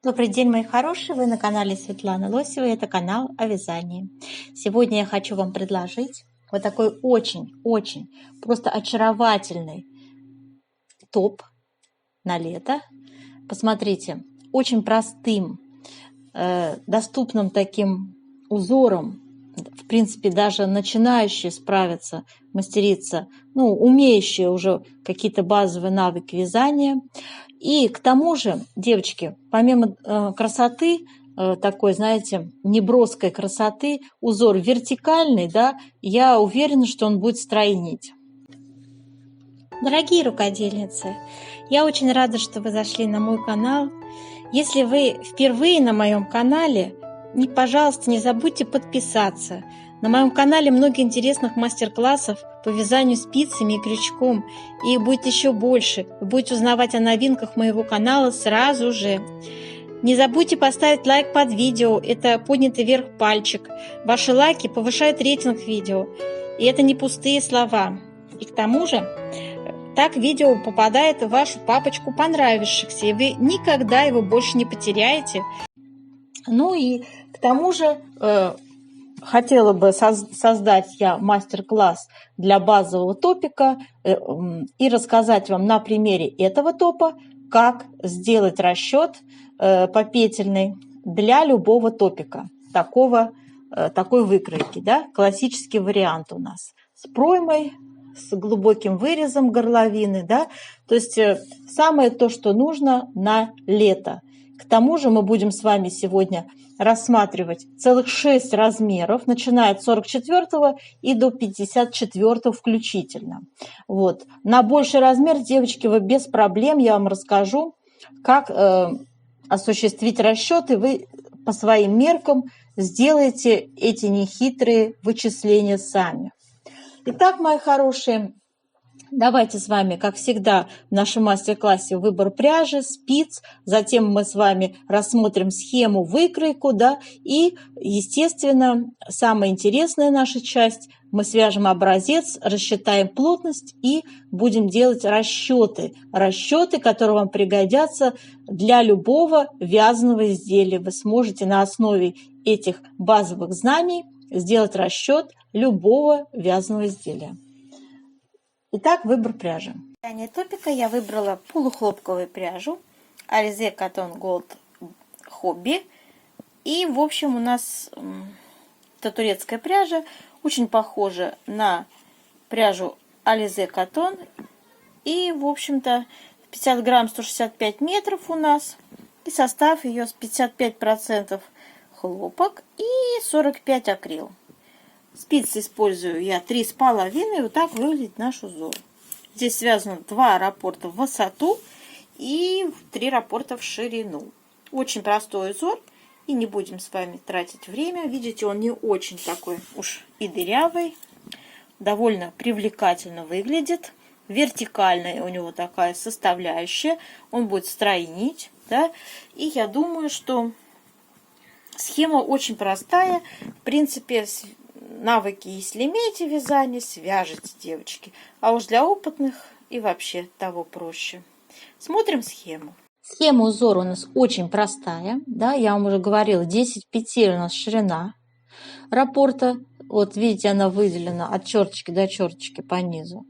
Добрый день, мои хорошие! Вы на канале Светланы Лосевой. Это канал о вязании. Сегодня я хочу вам предложить вот такой очень просто очаровательный топ на лето. Посмотрите, очень простым, доступным таким узором. В принципе, даже начинающие справятся, мастерица, умеющие уже какие-то базовые навыки вязания. И к тому же, девочки, помимо красоты, такой, знаете, неброской красоты, узор вертикальный, да, я уверена, что он будет стройнить. Дорогие рукодельницы, я очень рада, что вы зашли на мой канал. Если вы впервые на моем канале, пожалуйста, не забудьте подписаться. На моем канале много интересных мастер-классов по вязанию спицами и крючком. И их будет еще больше. Вы будете узнавать о новинках моего канала сразу же. Не забудьте поставить лайк под видео. Это поднятый вверх пальчик. Ваши лайки повышают рейтинг видео. И это не пустые слова. И к тому же, так видео попадает в вашу папочку понравившихся, и вы никогда его больше не потеряете. Ну и к тому же хотела бы создать я мастер-класс для базового топика и рассказать вам на примере этого топа, как сделать расчет попетельный для любого топика, такой выкройки, да? Классический вариант у нас с проймой, с глубоким вырезом горловины, да, то есть самое то, что нужно на лето. К тому же мы будем с вами сегодня рассматривать целых 6 размеров, начиная от 44 и до 54 включительно. Вот. На больший размер, девочки, вы без проблем, я вам расскажу, как осуществить расчеты. Вы по своим меркам сделаете эти нехитрые вычисления сами. Итак, мои хорошие, давайте с вами, как всегда, в нашем мастер-классе выбор пряжи, спиц, затем мы с вами рассмотрим схему, выкройку, да, и, естественно, самая интересная наша часть, мы свяжем образец, рассчитаем плотность и будем делать расчеты, которые вам пригодятся для любого вязаного изделия. Вы сможете на основе этих базовых знаний сделать расчет любого вязаного изделия. Итак, выбор пряжи. Для вязания топика я выбрала полухлопковую пряжу Alize Cotton Gold Hobby. И, в общем, у нас эта турецкая пряжа очень похожа на пряжу Alize Cotton. И, в общем-то, 50 грамм 165 метров у нас. И состав ее с 55% хлопок и 45 акрил. Спицы использую я 3,5, и вот так выглядит наш узор. Здесь связано 2 раппорта в высоту и 3 раппорта в ширину. Очень простой узор, и не будем с вами тратить время. Видите, он не очень такой уж и дырявый, довольно привлекательно выглядит. Вертикальная у него такая составляющая, он будет стройнить, да, и я думаю, что схема очень простая. В принципе, навыки, если имеете вязание, свяжите, девочки. А уж для опытных и вообще того проще. Смотрим схему. Схема узора у нас очень простая. Да, я вам уже говорила, 10 петель у нас ширина раппорта. Вот видите, она выделена от черточки до черточки по низу.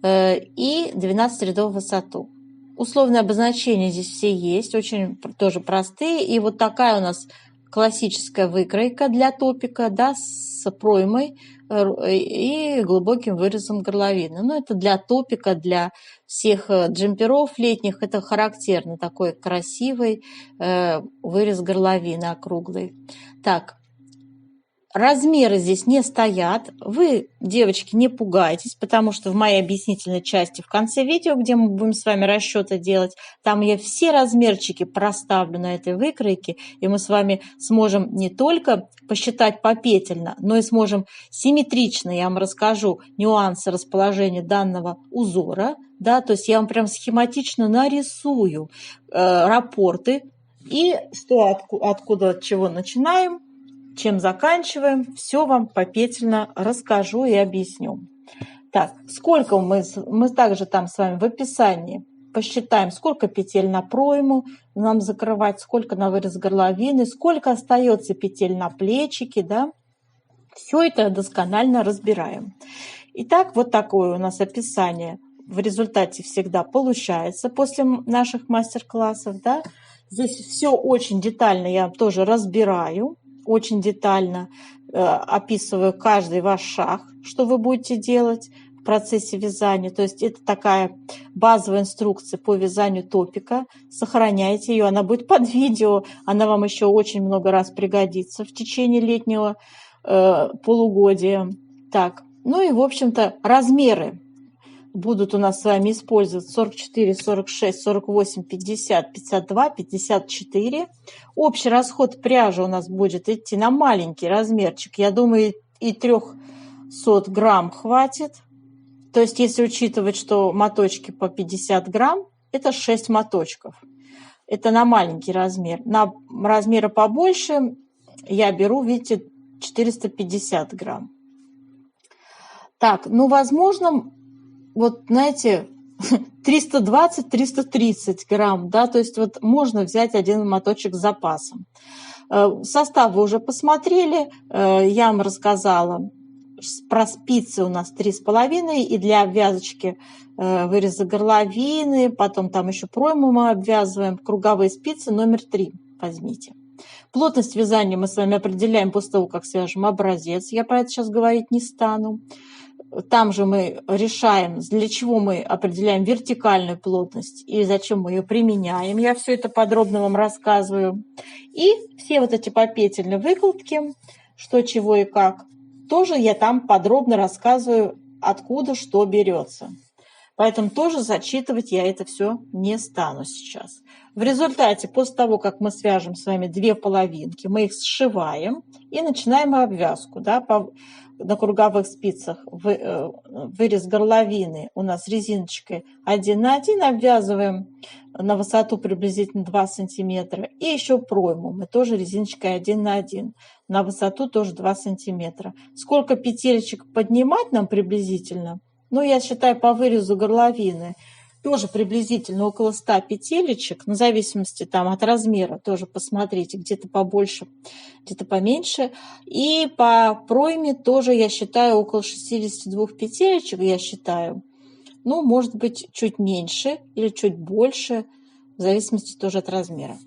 И 12 рядов в высоту. Условные обозначения здесь все есть, очень тоже простые. И вот такая у нас классическая выкройка для топика, да, с проймой и глубоким вырезом горловины. Но это для топика, для всех джемперов летних, это характерно, такой красивый вырез горловины округлый. Так, размеры здесь не стоят. Вы, девочки, не пугайтесь, потому что в моей объяснительной части в конце видео, где мы будем с вами расчеты делать, там я все размерчики проставлю на этой выкройке, и мы с вами сможем не только посчитать попетельно, но и сможем симметрично, я вам расскажу нюансы расположения данного узора, да, то есть я вам прям схематично нарисую раппорты, и что, откуда, от чего начинаем, чем заканчиваем, все вам попетельно расскажу и объясню. Так, сколько мы также там с вами в описании посчитаем, сколько петель на пройму нам закрывать, сколько на вырез горловины, сколько остается петель на плечике, да. Все это досконально разбираем. Итак, вот такое у нас описание в результате всегда получается после наших мастер-классов, да. Здесь все очень детально я тоже разбираю, очень детально описываю каждый ваш шаг, что вы будете делать в процессе вязания. То есть это такая базовая инструкция по вязанию топика. Сохраняйте ее, она будет под видео, она вам еще очень много раз пригодится в течение летнего полугодия. Так, ну и в общем-то размеры будут у нас с вами использовать 44, 46, 48, 50, 52, 54. Общий расход пряжи у нас будет идти на маленький размерчик. Я думаю, и 300 грамм хватит. То есть, если учитывать, что моточки по 50 грамм, это 6 моточков. Это на маленький размер. На размеры побольше я беру, видите, 450 грамм. Так, ну, возможно, вот, знаете, 320-330 грамм, да, то есть вот можно взять один моточек с запасом. Состав вы уже посмотрели, я вам рассказала про спицы у нас 3,5, и для обвязочки выреза горловины, потом там еще пройму мы обвязываем, круговые спицы номер 3 возьмите. Плотность вязания мы с вами определяем после того, как свяжем образец, я про это сейчас говорить не стану. Там же мы решаем, для чего мы определяем вертикальную плотность и зачем мы ее применяем. Я все это подробно вам рассказываю. И все вот эти попетельные выкладки, что, чего и как, тоже я там подробно рассказываю, откуда что берется. Поэтому тоже зачитывать я это все не стану сейчас. В результате, после того, как мы свяжем с вами две половинки, мы их сшиваем и начинаем обвязку. Да, на круговых спицах вырез горловины у нас резиночкой 1 на 1 обвязываем на высоту приблизительно 2 сантиметра. И еще пройму мы тоже резиночкой 1 на 1 на высоту тоже 2 сантиметра. Сколько петелечек поднимать нам приблизительно? Ну, я считаю, по вырезу горловины тоже приблизительно около 100 петелечек, в зависимости там от размера, тоже посмотрите, где-то побольше, где-то поменьше. И по пройме тоже, я считаю, около 62 петелечек, я считаю. Ну, может быть, чуть меньше или чуть больше, в зависимости тоже от размера.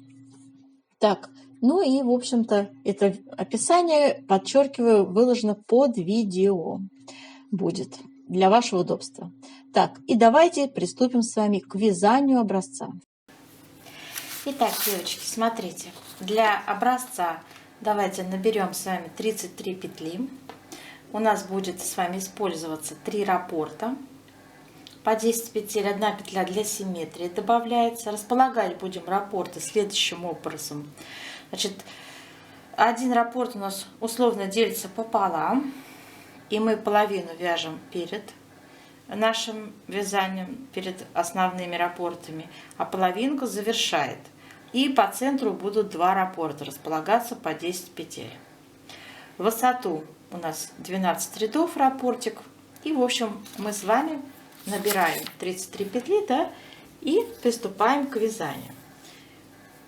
Так, ну и, в общем-то, это описание, подчеркиваю, выложено под видео будет для вашего удобства. Так, и давайте приступим с вами к вязанию образца. Итак, девочки, смотрите, для образца давайте наберем с вами 33 петли. У нас будет с вами использоваться 3 раппорта. По 10 петель, 1 петля для симметрии добавляется. Располагать будем раппорты следующим образом. Значит, один раппорт у нас условно делится пополам. И мы половину вяжем перед нашим вязанием, перед основными раппортами, а половинку завершает. И по центру будут 2 раппорта располагаться по 10 петель. В высоту у нас 12 рядов раппортик. И, в общем, мы с вами набираем 33 петли, да, и приступаем к вязанию.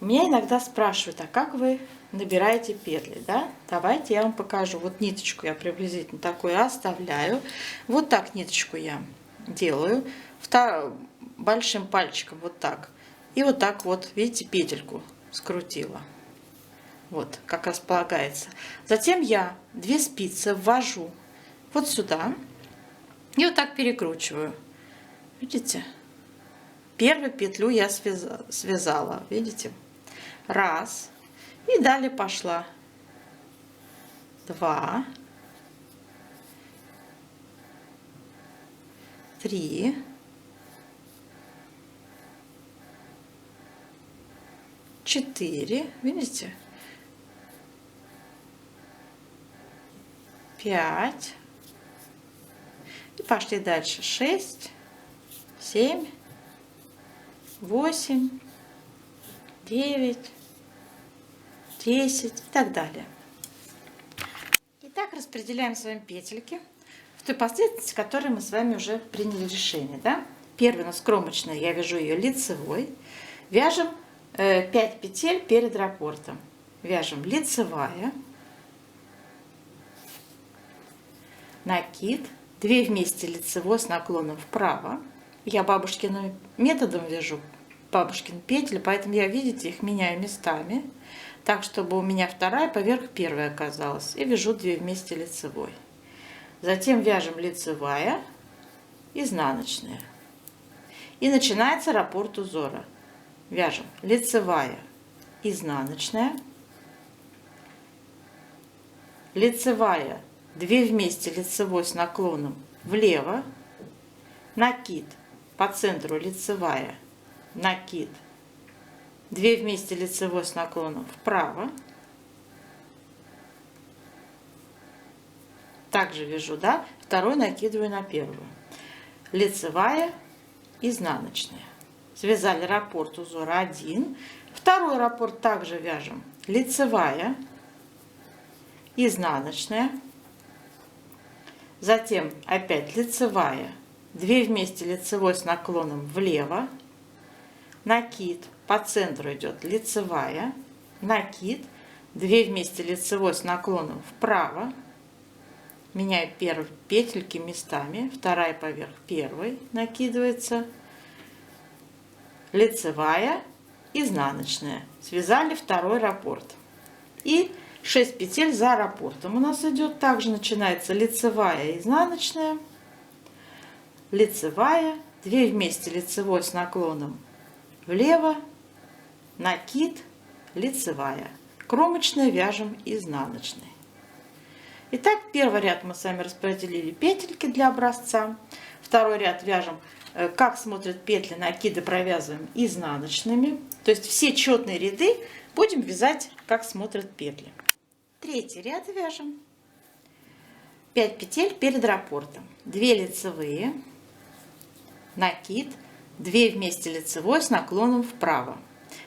Меня иногда спрашивают, а как вы набираете петли, да? Давайте я вам покажу. Вот ниточку я приблизительно такую оставляю. Вот так ниточку я делаю. Большим пальчиком вот так. И вот так вот, видите, петельку скрутила. Вот, как располагается. Затем я 2 спицы ввожу вот сюда. И вот так перекручиваю. Видите? Первую петлю я связала. Видите? Раз. И далее пошла 2, 3, 4, видите, 5, и пошли дальше 6, 7, 8, 9, 10 и так далее. Итак, распределяем с вами петельки в той последовательности, в которой мы с вами уже приняли решение. Да? Первый у нас кромочная, я вяжу ее лицевой. Вяжем 5 петель перед раппортом. Вяжем лицевая, накид, 2 вместе лицевой с наклоном вправо. Я бабушкиным методом вяжу бабушкин петли, поэтому я, видите, их меняю местами, так, чтобы у меня вторая поверх первой оказалась. И вяжу 2 вместе лицевой. Затем вяжем лицевая, изнаночная. И начинается раппорт узора. Вяжем лицевая, изнаночная, лицевая, 2 вместе лицевой с наклоном влево, накид, по центру лицевая, накид, 2 вместе лицевой с наклоном вправо. Также вяжу, да, второй накидываю на первую. Лицевая, изнаночная. Связали раппорт узора 1. Второй раппорт также вяжем лицевая, изнаночная. Затем опять лицевая, 2 вместе лицевой с наклоном влево, накид, по центру идет лицевая, накид, 2 вместе лицевой с наклоном вправо. Меняю петельки местами, вторая поверх первой накидывается, лицевая, изнаночная. Связали второй раппорт. И 6 петель за раппортом у нас идет. Также начинается лицевая, изнаночная, лицевая, 2 вместе лицевой с наклоном влево, накид, лицевая. Кромочная вяжем изнаночной. Итак, первый ряд мы с вами распределили петельки для образца. Второй ряд вяжем, как смотрят петли, накиды провязываем изнаночными. То есть все четные ряды будем вязать, как смотрят петли. Третий ряд вяжем 5 петель перед раппортом. 2 лицевые, накид, 2 вместе лицевой с наклоном вправо.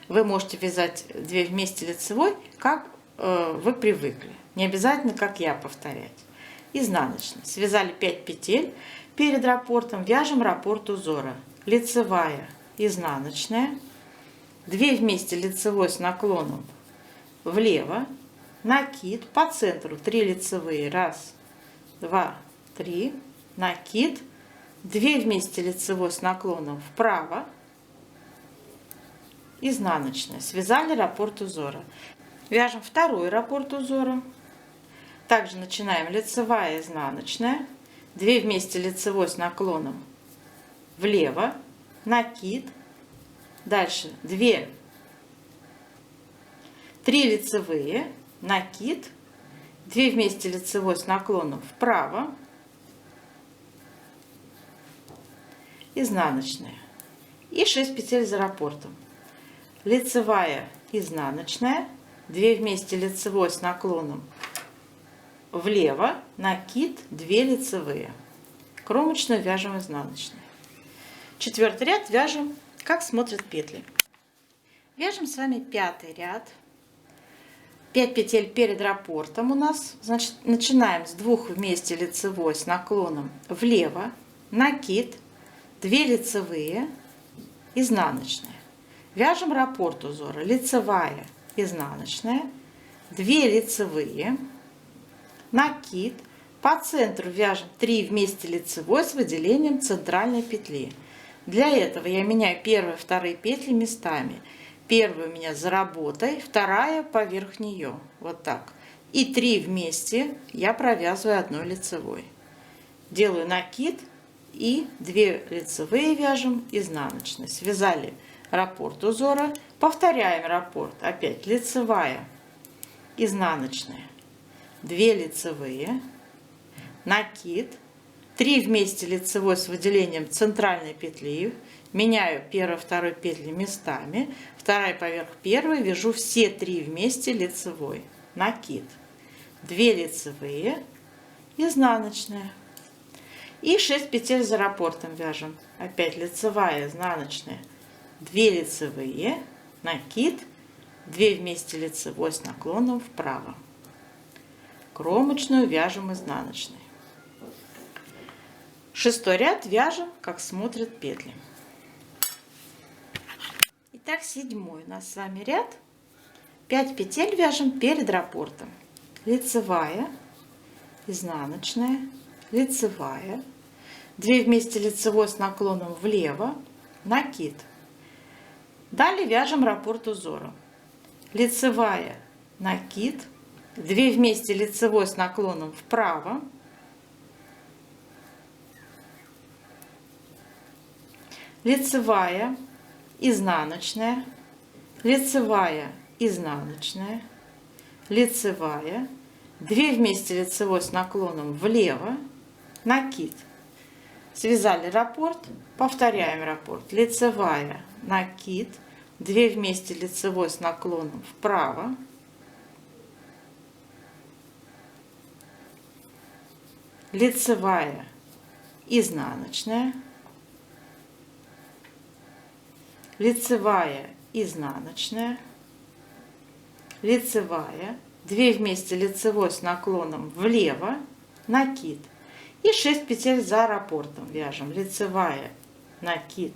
Вы можете вязать 2 вместе лицевой, как вы привыкли. Не обязательно, как я, повторять. Изнаночная. Связали 5 петель перед раппортом. Вяжем раппорт узора. Лицевая, изнаночная. 2 вместе лицевой с наклоном влево. Накид, по центру 3 лицевые. 1, 2, 3. Накид. 2 вместе лицевой с наклоном вправо. Изнаночная. Связали раппорт узора. Вяжем второй раппорт узора. Также начинаем лицевая, изнаночная, 2 вместе лицевой с наклоном влево, накид, дальше 3 лицевые, накид, 2 вместе лицевой с наклоном вправо, изнаночная и 6 петель за раппортом. Лицевая, изнаночная, 2 вместе лицевой с наклоном влево, накид, 2 лицевые. Кромочную вяжем изнаночной. Четвертый ряд вяжем, как смотрят петли. Вяжем с вами 5 ряд. 5 петель перед раппортом у нас. Значит, начинаем с 2 вместе лицевой с наклоном влево, накид, 2 лицевые, изнаночная. Вяжем раппорт узора. Лицевая, изнаночная, 2 лицевые, накид, по центру вяжем 3 вместе лицевой с выделением центральной петли. Для этого я меняю первые и вторые петли местами. Первая у меня за работой, вторая поверх нее, вот так. И 3 вместе я провязываю 1 лицевой. Делаю накид и 2 лицевые вяжем изнаночной. Связали раппорт узора, повторяем раппорт, опять лицевая, изнаночная, 2 лицевые, накид, 3 вместе лицевой с выделением центральной петли, меняю первую и вторую петли местами, вторая поверх первой, вяжу все 3 вместе лицевой, накид, 2 лицевые, изнаночная и 6 петель за раппортом вяжем, опять лицевая, изнаночная, 2 лицевые, накид, 2 вместе лицевой с наклоном вправо. Кромочную вяжем изнаночной. 6 ряд вяжем, как смотрят петли. Итак, 7 у нас с вами ряд. 5 петель вяжем перед раппортом. Лицевая, изнаночная, лицевая, 2 вместе лицевой с наклоном влево, накид. Далее вяжем раппорт узора. Лицевая, накид, 2 вместе лицевой с наклоном вправо, лицевая, изнаночная, лицевая, изнаночная, лицевая, 2 вместе лицевой с наклоном влево, накид. Связали раппорт, повторяем раппорт. Лицевая, накид, 2 вместе лицевой с наклоном вправо, лицевая, изнаночная, лицевая, изнаночная, лицевая, 2 вместе лицевой с наклоном влево, накид. И 6 петель за раппортом вяжем. Лицевая, накид,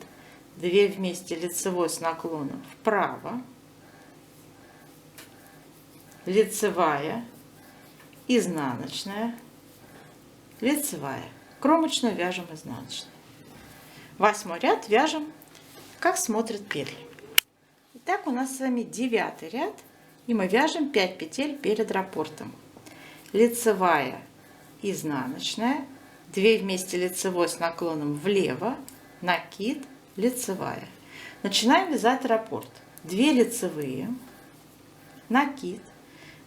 2 вместе лицевой с наклоном вправо, лицевая, изнаночная, лицевая. Кромочную вяжем изнаночной. 8 ряд вяжем, как смотрят петли. Итак, у нас с вами 9 ряд, и мы вяжем 5 петель перед раппортом. Лицевая, изнаночная, 2 вместе лицевой с наклоном влево, накид, лицевая. Начинаем вязать раппорт. 2 лицевые, накид,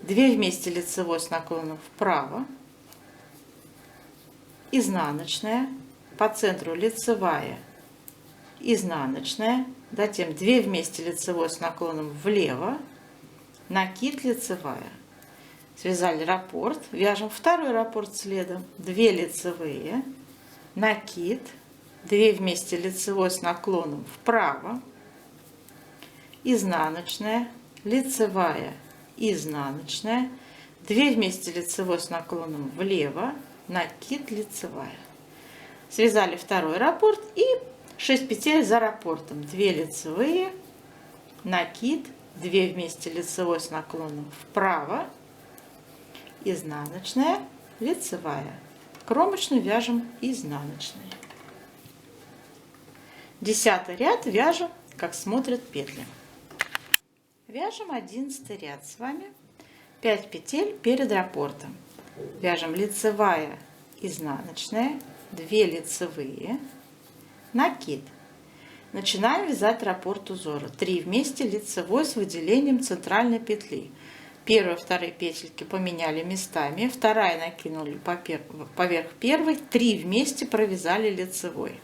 2 вместе лицевой с наклоном вправо, изнаночная, по центру лицевая, изнаночная, затем 2 вместе лицевой с наклоном влево, накид, лицевая. Связали раппорт, вяжем второй раппорт следом, 2 лицевые, накид, 2 вместе лицевой с наклоном вправо, изнаночная, лицевая, изнаночная, 2 вместе лицевой с наклоном влево, накид, лицевая. Связали второй раппорт и 6 петель за раппортом, 2 лицевые, накид, 2 вместе лицевой с наклоном вправо, изнаночная, лицевая. Кромочную вяжем изнаночной. 10 ряд вяжем, как смотрят петли. Вяжем 11 ряд с вами. 5 петель перед раппортом. Вяжем лицевая, изнаночная, 2 лицевые, накид. Начинаем вязать раппорт узора. 3 вместе лицевой с выделением центральной петли. Первую, вторые петельки поменяли местами, вторая накинули поверх первой, 3 вместе провязали лицевой.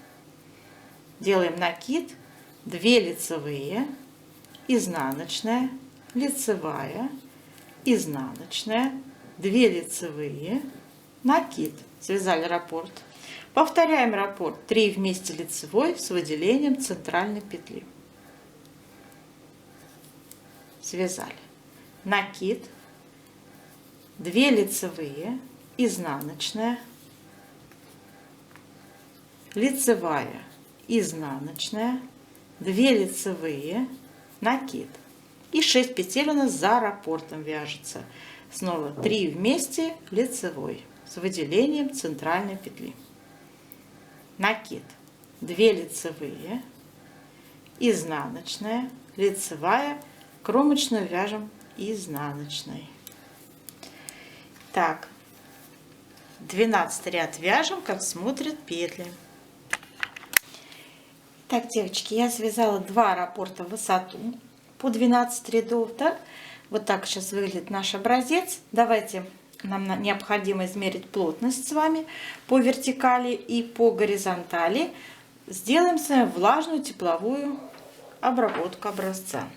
Делаем накид, 2 лицевые, изнаночная, лицевая, изнаночная, 2 лицевые, накид. Связали раппорт. Повторяем раппорт. 3 вместе лицевой с выделением центральной петли. Связали. Накид, 2 лицевые, изнаночная, лицевая, изнаночная, 2 лицевые, накид. И 6 петель у нас за раппортом вяжется. Снова 3 вместе лицевой с выделением центральной петли. Накид, 2 лицевые, изнаночная, лицевая, кромочную вяжем изнаночной. Так, 12 ряд вяжем, как смотрят петли. Так, девочки, я связала 2 раппорта в высоту по 12 рядов, да? Вот так сейчас выглядит наш образец. Давайте, нам необходимо измерить плотность с вами по вертикали и по горизонтали. Сделаем с вами влажную тепловую обработку образца.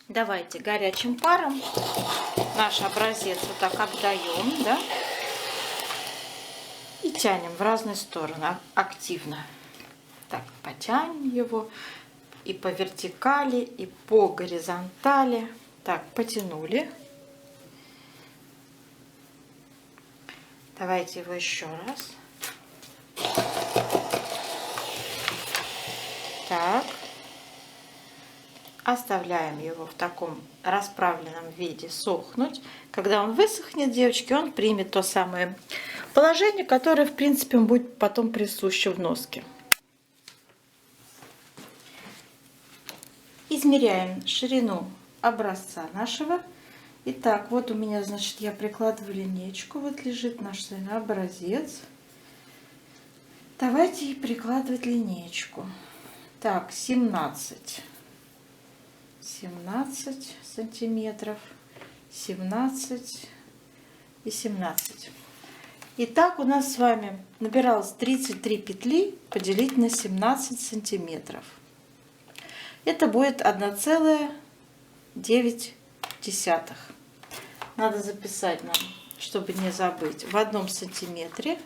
Давайте горячим паром наш образец вот так обдаем, да, и тянем в разные стороны активно. Так, потянем его и по вертикали, и по горизонтали. Так, потянули. Давайте его еще раз. Так. Оставляем его в таком расправленном виде сохнуть. Когда он высохнет, девочки, он примет то самое положение, которое, в принципе, будет потом присуще в носке. Измеряем ширину образца нашего. Итак, вот у меня, значит, я прикладываю линеечку. Вот лежит наш с вами образец. Давайте и прикладывать линеечку. Так, 17 сантиметров, 17 и 17. Итак, у нас с вами набиралось 33 петли поделить на 17 сантиметров. Это будет 1,9. Надо записать нам, чтобы не забыть. В 1 сантиметре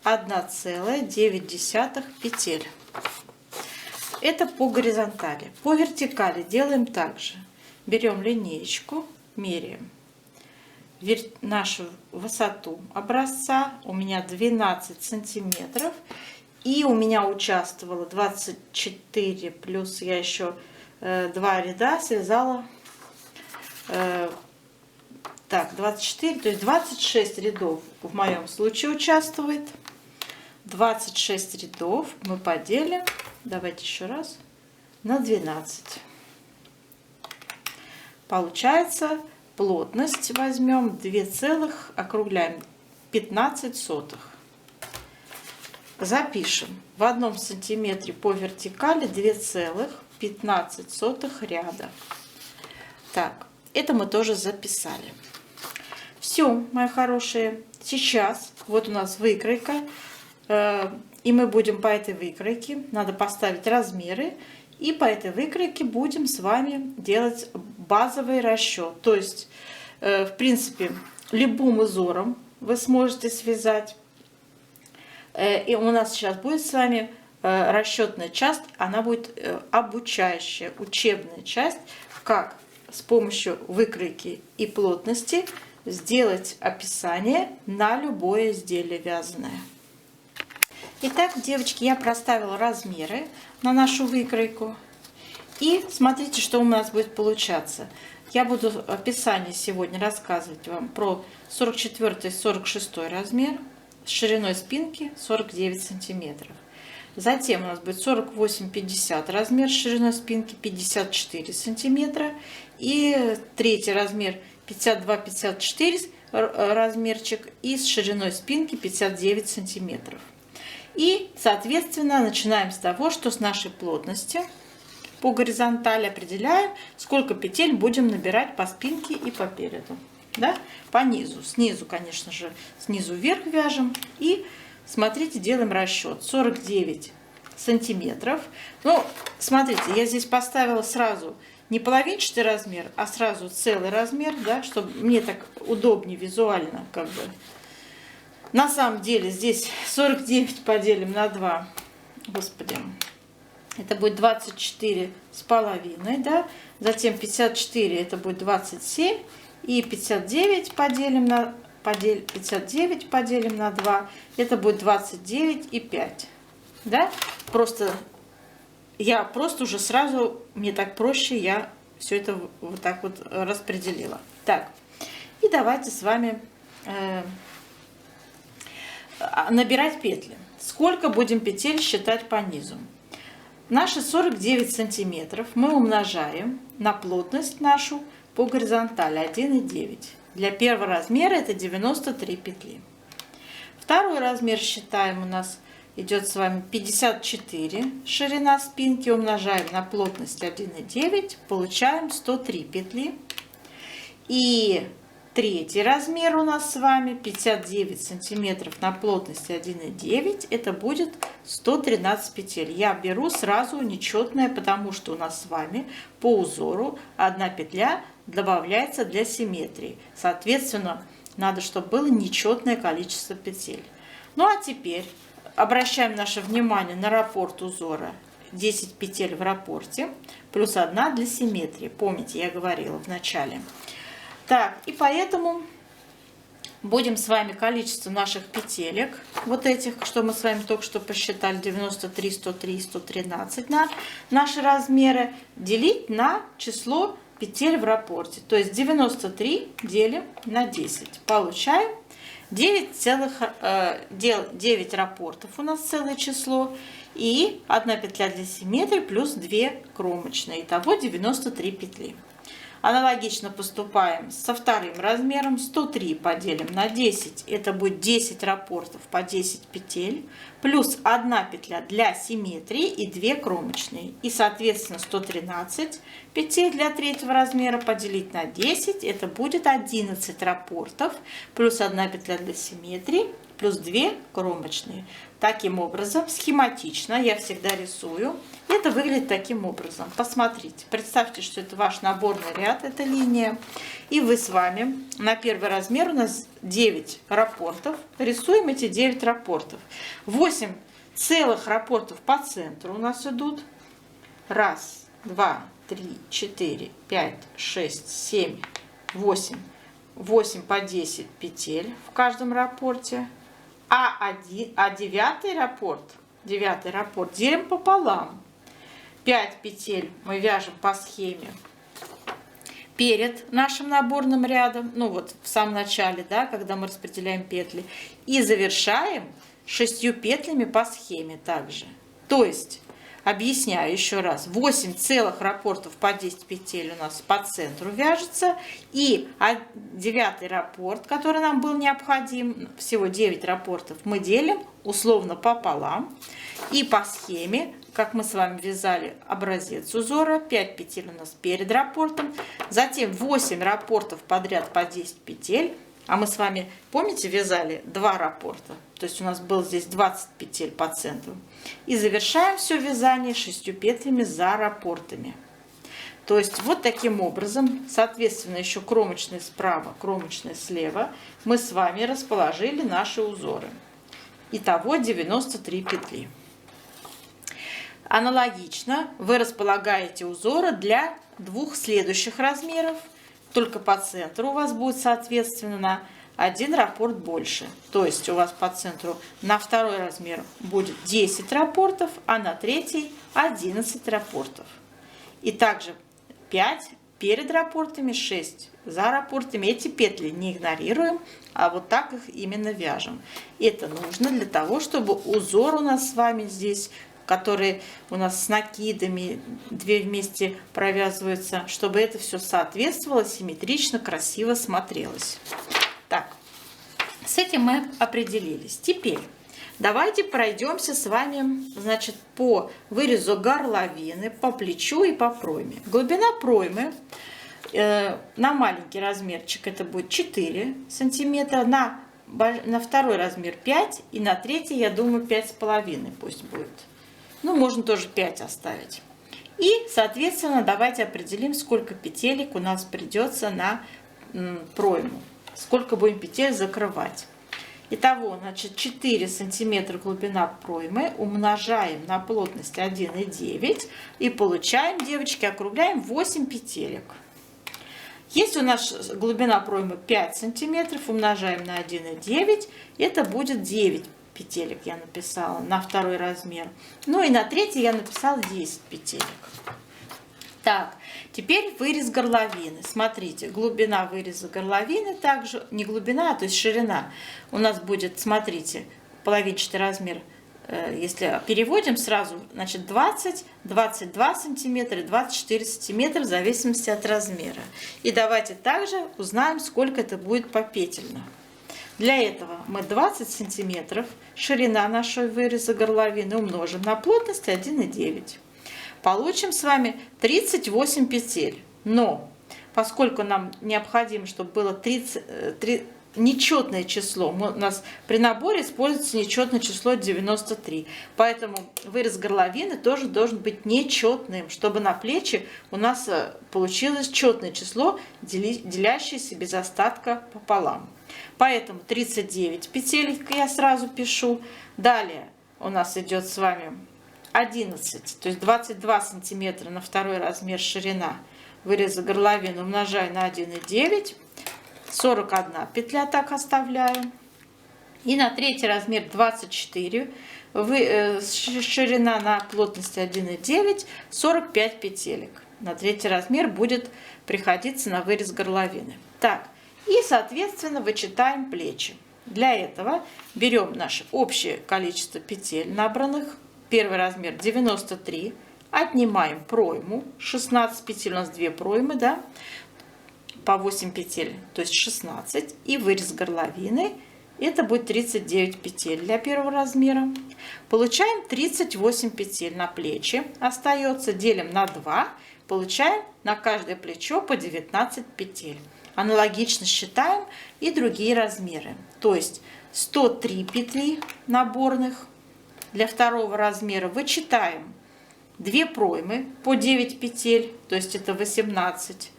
1,9 петель. Это по горизонтали. По вертикали делаем так же. Берем линеечку, меряем нашу высоту образца. У меня 12 сантиметров. И у меня участвовало 24, плюс я еще 2 ряда связала. Так, 24, то есть 26 рядов в моем случае участвует. 26 рядов мы поделим, давайте еще раз, на 12. Получается, плотность возьмем 2, округляем, 15 сотых. Запишем. В 1 сантиметре по вертикали 2,15 ряда. Так, это мы тоже записали. Все, мои хорошие. Сейчас вот у нас выкройка. И мы будем по этой выкройке, надо поставить размеры. И по этой выкройке будем с вами делать базовый расчет. То есть, в принципе, любым узором вы сможете связать. И у нас сейчас будет с вами расчетная часть, она будет обучающая, учебная часть, как с помощью выкройки и плотности сделать описание на любое изделие вязаное. Итак, девочки, я проставила размеры на нашу выкройку. И смотрите, что у нас будет получаться. Я буду в описании сегодня рассказывать вам про 44-46 размер с шириной спинки 49 сантиметров. Затем у нас будет 48-50 размер с шириной спинки 54 сантиметра. И третий размер 52-54 размерчик и с шириной спинки 59 сантиметров. И, соответственно, начинаем с того, что с нашей плотности по горизонтали определяем, сколько петель будем набирать по спинке и по переду. Да? По низу. Снизу, конечно же, снизу вверх вяжем. И, смотрите, делаем расчет. 49 сантиметров. Ну, смотрите, я здесь поставила сразу не половинчатый размер, а сразу целый размер, да, чтобы мне так удобнее визуально как бы. На самом деле здесь 49 поделим на 2, господи, это будет 24,5, да, затем 54 это будет 27, и 59 поделим на 2, это будет 29,5, да, я просто уже сразу, мне так проще, я все это вот так вот распределила. Так, и давайте с вами набирать петли. Сколько будем петель считать по низу? Наши 49 сантиметров мы умножаем на плотность нашу по горизонтали 1,9. Для первого размера это 93 петли. Второй размер считаем, у нас идет с вами 54 ширина спинки, умножаем на плотность 1,9, получаем 103 петли. И третий размер у нас с вами 59 сантиметров на плотности 1,9, это будет 113 петель. Я беру сразу нечетное, потому что у нас с вами по узору одна петля добавляется для симметрии. Соответственно, надо, чтобы было нечетное количество петель. Ну а теперь обращаем наше внимание на раппорт узора. 10 петель в раппорте плюс 1 для симметрии. Помните, я говорила в начале. Так, и поэтому будем с вами количество наших петелек, вот этих, что мы с вами только что посчитали, 93, 103, 113, на наши размеры, делить на число петель в раппорте. То есть 93 делим на 10. Получаем 9 раппортов у нас целое число. И 1 петля для симметрии плюс 2 кромочные. Итого 93 петли. Аналогично поступаем со вторым размером. 103 поделим на 10. Это будет 10 раппортов по 10 петель. Плюс 1 петля для симметрии и 2 кромочные. И соответственно 113 петель для третьего размера поделить на 10. Это будет 11 раппортов. Плюс 1 петля для симметрии. Плюс 2 кромочные. Таким образом, схематично я всегда рисую. Это выглядит таким образом. Посмотрите, представьте, что это ваш наборный ряд, эта линия. И вы с вами на первый размер у нас 9 раппортов. Рисуем эти 9 раппортов. 8 целых раппортов по центру у нас идут. 1, 2, 3, 4, 5, 6, 7, 8. 8 по 10 петель в каждом раппорте. А 9 раппорт делим пополам. 5 петель мы вяжем по схеме перед нашим наборным рядом, ну вот в самом начале, да, когда мы распределяем петли. И завершаем 6 петлями по схеме также. То есть, объясняю еще раз, 8 целых раппортов по 10 петель у нас по центру вяжется. И 9 раппорт, который нам был необходим, всего 9 раппортов, мы делим условно пополам. И по схеме, как мы с вами вязали образец узора, 5 петель у нас перед раппортом. Затем 8 раппортов подряд по 10 петель. А мы с вами, помните, вязали 2 раппорта. То есть у нас было здесь 20 петель по центру. И завершаем все вязание 6 петлями за раппортами. То есть вот таким образом, соответственно, еще кромочные справа, кромочные слева, мы с вами расположили наши узоры. Итого 93 петли. Аналогично вы располагаете узоры для 2 следующих размеров. Только по центру у вас будет, соответственно, на 1 раппорт больше. То есть у вас по центру на второй размер будет 10 раппортов, а на третий 11 раппортов. И также 5 перед раппортами, 6 за раппортами. Эти петли не игнорируем, а вот так их именно вяжем. Это нужно для того, чтобы узор у нас с вами здесь, которые у нас с накидами, 2 вместе провязываются, чтобы это все соответствовало, симметрично, красиво смотрелось. Так, с этим мы определились. Теперь давайте пройдемся с вами, значит, по вырезу горловины, по плечу и по пройме. Глубина проймы на маленький размерчик это будет 4 сантиметра, на второй размер 5 и на третий, я думаю, 5,5 пусть будет. Ну, можно тоже 5 оставить. И, соответственно, давайте определим, сколько петелек у нас придется на пройму. Сколько будем петель закрывать. Итого, значит, 4 сантиметра глубина проймы умножаем на плотность 1,9 и получаем, девочки, округляем 8 петелек. Если у нас глубина проймы 5 сантиметров, умножаем на 1,9, это будет 9 петелек я написала на второй размер. Ну и на третий я написала 10 петелек. Так, теперь вырез горловины. Смотрите, глубина выреза горловины также, не глубина, то есть ширина. У нас будет, смотрите, половинчатый размер. Если переводим сразу, значит 20, 22 сантиметра, 24 сантиметра в зависимости от размера. И давайте также узнаем, сколько это будет попетельно. Для этого мы 20 сантиметров ширина нашего выреза горловины умножим на плотность 1,9. Получим с вами 38 петель. Но поскольку нам необходимо, чтобы было нечетное число, у нас при наборе используется нечетное число 93. Поэтому вырез горловины тоже должен быть нечетным, чтобы на плечи у нас получилось четное число, делящееся без остатка пополам. Поэтому 39 петель я сразу пишу. Далее у нас идет с вами 11, то есть 22 сантиметра на второй размер ширина выреза горловины умножаю на 1,9. 41 петля, так оставляю. И на третий размер 24, ширина на плотности 1,9, 45 петелек. На третий размер будет приходиться на вырез горловины. Так, и соответственно вычитаем плечи. Для этого берем наше общее количество петель набранных. Первый размер 93, отнимаем пройму, 16 петель, у нас 2 проймы, да, по 8 петель, то есть 16, и вырез горловины. Это будет 39 петель для первого размера. Получаем 38 петель на плечи. Остается, делим на 2. Получаем на каждое плечо по 19 петель. Аналогично считаем и другие размеры. То есть 103 петли наборных. Для второго размера вычитаем 2 проймы по 9 петель. То есть это 18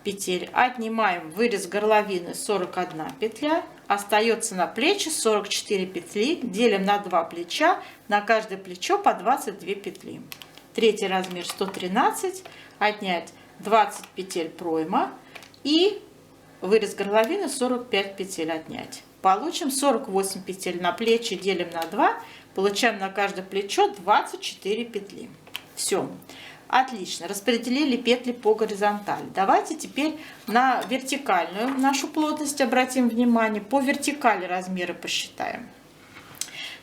петель. Отнимаем вырез горловины 41 петля. Остается на плечи 44 петли. Делим на 2 плеча. На каждое плечо по 22 петли. Третий размер 113. Отнять 20 петель пройма. И вырез горловины 45 петель отнять. Получим 48 петель на плечи. Делим на 2. Получаем на каждое плечо 24 петли. Все. Отлично, распределили петли по горизонтали. Давайте теперь на вертикальную нашу плотность обратим внимание. По вертикали размеры посчитаем.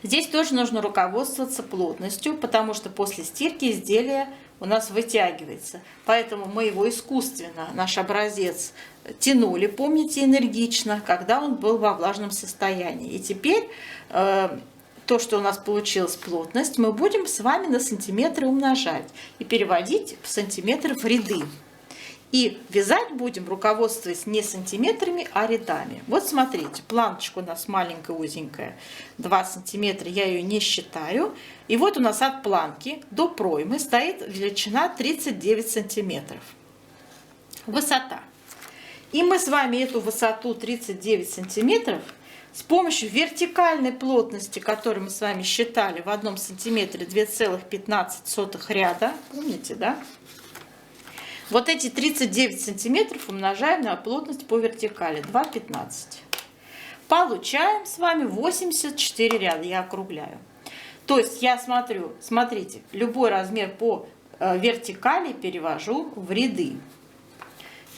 Здесь тоже нужно руководствоваться плотностью, потому что после стирки изделие у нас вытягивается. Поэтому мы его искусственно, наш образец, тянули, помните, энергично, когда он был во влажном состоянии. И теперь то, что у нас получилась плотность, мы будем с вами на сантиметры умножать и переводить в сантиметры в ряды. И вязать будем, руководствуясь не сантиметрами, а рядами. Вот смотрите, планочка у нас маленькая, узенькая, 2 сантиметра, я ее не считаю. И вот у нас от планки до проймы стоит величина 39 сантиметров. Высота. И мы с вами эту высоту 39 сантиметров с помощью вертикальной плотности, которую мы с вами считали в 1 сантиметре 2,15 ряда, помните, да? Вот эти 39 сантиметров умножаем на плотность по вертикали, 2,15. Получаем с вами 84 ряда, я округляю. То есть я смотрю, смотрите, любой размер по вертикали перевожу в ряды.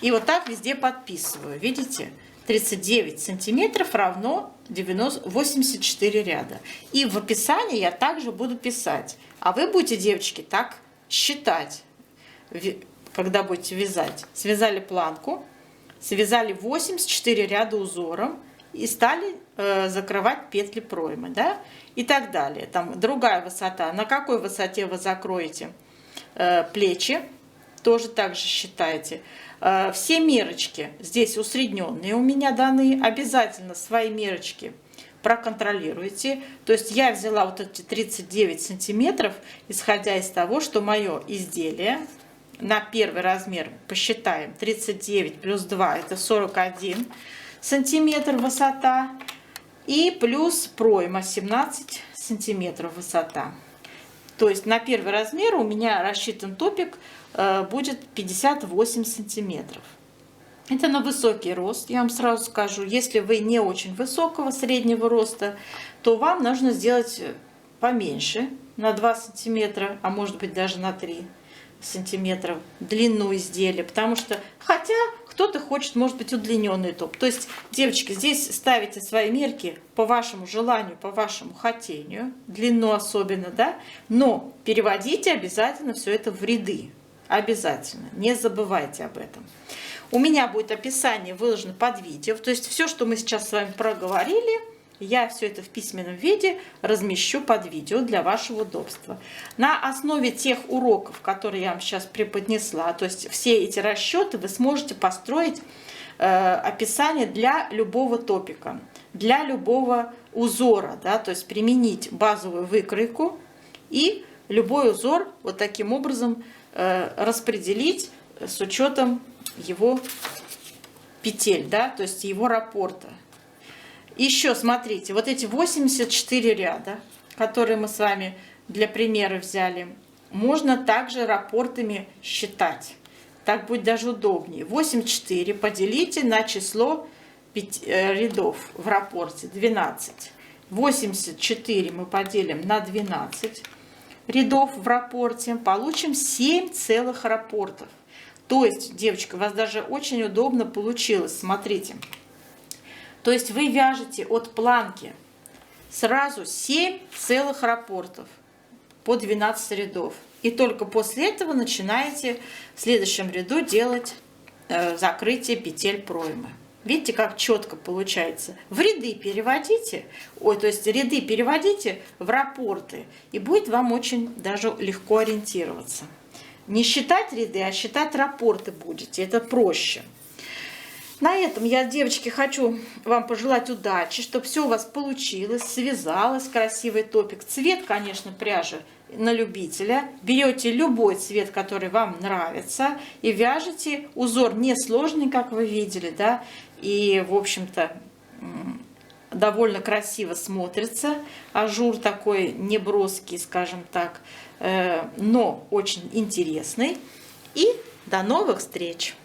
И вот так везде подписываю, видите? 39 сантиметров равно 84 ряда. И в описании я также буду писать. А вы будете, девочки, так считать, когда будете вязать. Связали планку, связали 84 ряда узором и стали закрывать петли проймы, да? И так далее. Там другая высота. На какой высоте вы закроете плечи, тоже так же считаете. Все мерочки здесь усредненные у меня даны. Обязательно свои мерочки проконтролируйте. То есть я взяла вот эти 39 сантиметров, исходя из того, что мое изделие на первый размер, посчитаем, 39 плюс 2 это 41 сантиметр высота. И плюс пройма 17 сантиметров высота. То есть на первый размер у меня рассчитан топик будет 58 сантиметров. Это на высокий рост, я вам сразу скажу. Если вы не очень высокого, среднего роста, то вам нужно сделать поменьше, на 2 сантиметра, а может быть даже на 3 сантиметра длину изделия. Потому что, хотя кто-то хочет, может быть, удлиненный топ. То есть, девочки, здесь ставите свои мерки по вашему желанию, по вашему хотению, длину особенно, да, но переводите обязательно все это в ряды. Обязательно, не забывайте об этом. У меня будет описание выложено под видео, то есть все, что мы сейчас с вами проговорили, я все это в письменном виде размещу под видео для вашего удобства. На основе тех уроков, которые я вам сейчас преподнесла, то есть все эти расчеты, вы сможете построить описание для любого топика, для любого узора, да, то есть применить базовую выкройку и любой узор вот таким образом распределить с учетом его петель, да, то есть его раппорта. Еще смотрите, вот эти 84 ряда, которые мы с вами для примера взяли, можно также раппортами считать. Так будет даже удобнее. 84 поделите на число рядов в раппорте 12. 84 мы поделим на 12 рядов в раппорте, получим 7 целых раппортов. То есть, девочка, у вас даже очень удобно получилось. Смотрите. То есть вы вяжете от планки сразу 7 целых раппортов по 12 рядов. И только после этого начинаете в следующем ряду делать закрытие петель проймы. Видите, как четко получается. В ряды переводите, то есть ряды переводите в раппорты, и будет вам очень даже легко ориентироваться. Не считать ряды, а считать раппорты будете. Это проще. На этом я, девочки, хочу вам пожелать удачи, чтобы все у вас получилось, связалось, красивый топик. Цвет, конечно, пряжи на любителя. Берете любой цвет, который вам нравится, и вяжете. Узор несложный, как вы видели, да, и, в общем-то, довольно красиво смотрится. Ажур такой неброский, скажем так, но очень интересный. И до новых встреч!